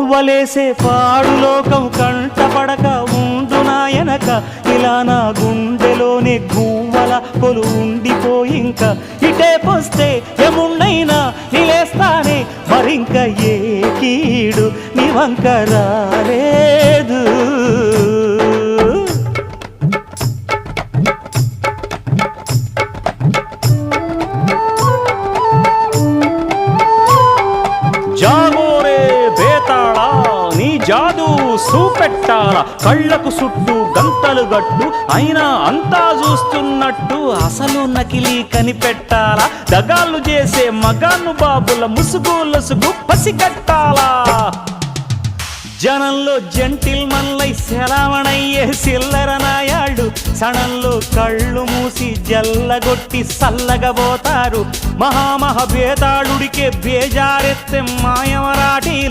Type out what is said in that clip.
వలేసే పాడు లోకం కంటపడక ఉండు నాయనక ఇలా నా గుండెలోనే గువ్వల కొలు ఉండిపోయింక ఇటే పోస్తే ఎమున్నైనా నిలేస్తానే మరింక ఏ కీడు నీ వంక రాలేదు. జాగోరే బేతాళా నీ జాదు సూపెట్టాల కళ్ళకు చుట్టూ గంతలు గట్టు అయినా అంతా చూస్తున్నట్టు అసలు నకిలీ కనిపెట్టాలా దగాళ్ళు చేసే మగాను బాబుల ముసుగు లొసుగు పసిగట్టాలా జనంలో జంటిల్ మల్లై సెలవణయ్యే సిల్లర నాయాళ్ళు సణంలో కళ్ళు మూసి జల్లగొట్టి సల్లగబోతారు మహామహ బేతాళుడికే బేజారెత్తే మాయమరాఠీలు